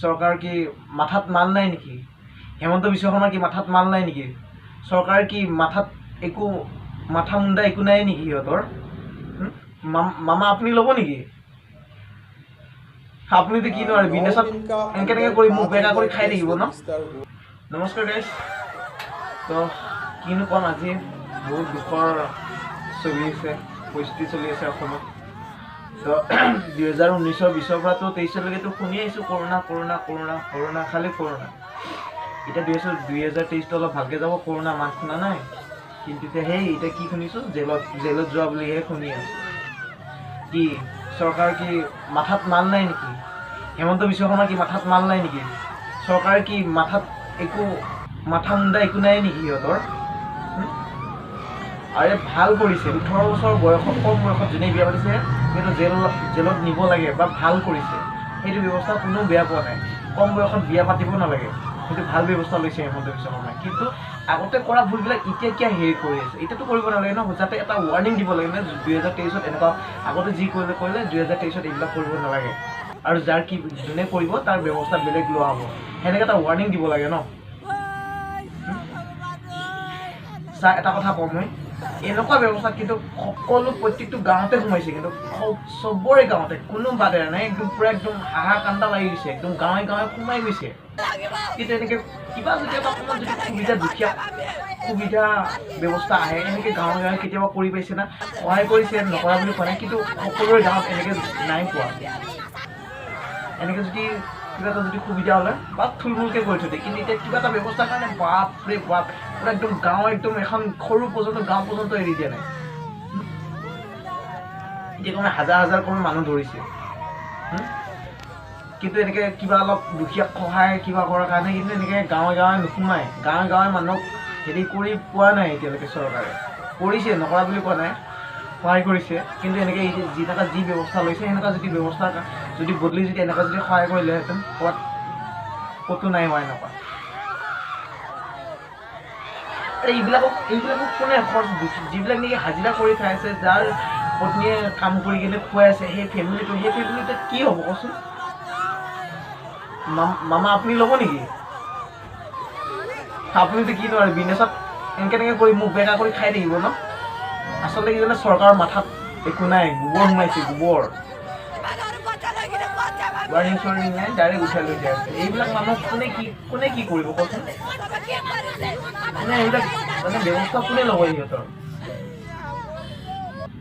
চৰকাৰ কি মাথাত মাল নাই নেকি? হেমন্ত বিশ্ব শৰ্মাৰ কি মাথাত মাল নাই নেকি? চৰকাৰ কি মাথাত একো মাথা মুণ্ডা একো নাই নেকি সিহঁতৰ? মামা আপুনি ল'ব নেকি? আপুনিতো কি নোৱাৰে বিজনেছত এনেকৈ কৰি মোক বেকা কৰি খাই থাকিব ন? নমস্কাৰ গাইজ। তো কিনো ক'ম, আজি বহুত দুখৰ পৰিস্থিতি চলি আছে অসমত। তো 2019-20 পৰাতো 23-লৈকেতো শুনি আহিছোঁ কৰোণা কৰোণা কৰোণা কৰোণা খালি কৰোণা। এতিয়া 2023টো অলপ ভালকৈ যাব, কৰোণা মাত শুনা নাই। কিন্তু এতিয়া কি শুনিছোঁ, জেলত যোৱা বুলিহে শুনি আছোঁ। কি চৰকাৰ কি মাথাত মাল নাই নেকি? হেমন্ত বিশ্ব শৰ্মাৰ কি মাথাত মাল নাই নেকি? চৰকাৰ কি মাথাত একো মাথা মুণ্ডা একো নাই নেকি সিহঁতৰ? আৰে ভাল কৰিছে, 18 বছৰ বয়সত, কম বয়সত যোনে বিয়া পাতিছে সেইটো জেলত নিব লাগে বা ভাল কৰিছে। সেইটো ব্যৱস্থা কোনেও বেয়া পোৱা নাই। কম বয়সত বিয়া পাতিব নালাগে, সেইটো ভাল ব্যৱস্থা লৈছে হেমন্ত বিশ্ব শৰ্মাই। কিন্তু আগতে কৰা ভুলবিলাক এতিয়া হেৰি কৰি আছে, এতিয়াতো কৰিব নালাগে ন? যাতে এটা ৱাৰ্ণিং দিব লাগে, মানে 2023ত এনেকুৱা আগতে যি কৰিলে 2023ত এইবিলাক কৰিব নালাগে, আৰু যোনে কৰিব তাৰ ব্যৱস্থা বেলেগ লোৱা হ'ব, সেনেকৈ এটা ৱাৰ্ণিং দিব লাগে ন? এটা কথা কওঁ, মই এনেকুৱা ব্যৱস্থা কিন্তু প্ৰত্যেকটো গাঁৱতে সোমাইছে, কিন্তু চবৰে গাঁৱতে কোনো বাদে নাই, একদম পূৰা একদম হাহা কান্দা লাগি গৈছে, একদম গাঁৱে গাঁৱে সোমাই গৈছে। কিন্তু এনেকৈ কিবা কেতিয়াবা অকণমান যদি দুখীয়া সুবিধা ব্যৱস্থা আহে, এনেকৈ গাঁৱে গাঁৱে কেতিয়াবা কৰি পাইছে না? সহায় কৰিছে, নকৰা বুলি কোৱা নাই, কিন্তু সকলোৰে গাঁৱত এনেকৈ নাই পোৱা। এনেকৈ যদি কিবা এটা যদি সুবিধা হ'লে বা থুলমূলকৈ কৰি থৈ দিয়ে, কিন্তু এতিয়া কিবা এটা ব্যৱস্থাৰ কাৰণে বাপৰে বাপ পূৰা একদম গাঁও, একদম এখন সৰু পৰ্যন্ত গাঁও পৰ্যন্ত এৰি দিয়া নাই। এতিয়া কমে হাজাৰ কমে মানুহ ধৰিছে, কিন্তু এনেকৈ কিবা অলপ দুখীয়াক সহায় কিবা কৰাৰ কাৰণে কিন্তু এনেকৈ গাঁৱে গাঁৱে নোসোমায়। গাঁৱে গাঁৱে মানুহক হেৰি কৰি পোৱা নাই এতিয়ালৈকে। চৰকাৰে কৰিছে, নকৰা বুলি কোৱা নাই, সহায় কৰিছে, কিন্তু এনেকৈ যি ব্যৱস্থা লৈছে সেনেকুৱা যদি ব্যৱস্থা যদি বদলি যদি এনেকুৱা যদি সহায় কৰিলেহেঁতেন, ক'তো নাই হোৱা এনেকুৱা। এইবিলাকক কোনে যিবিলাক নেকি হাজিৰা কৰি খাই আছে, যাৰ পত্নীয়ে কাম কৰি কিনে খুৱাই আছে, সেই ফেমিলিটো কি হ'ব কচোন? মামা আপুনি ল'ব নেকি? আপুনিতো কি নোৱাৰে বিজনেছত এনেকৈ কৰি মোক বেকা কৰি খাই থাকিব ন? আচলতে কি জানে, চৰকাৰৰ মাথাত একো নাই, গোবৰ সোমাইছে, গোবৰ। ৱাৰ্ণিং চৰ্ণিং নাই, ডাইৰেক্ট উঠাই লৈ যায় আছে। এইবিলাক মানুহক কোনে কি কৰিব কচোন? এইবিলাক মানে ব্যৱস্থা কোনে ল'ব সিহঁতৰ?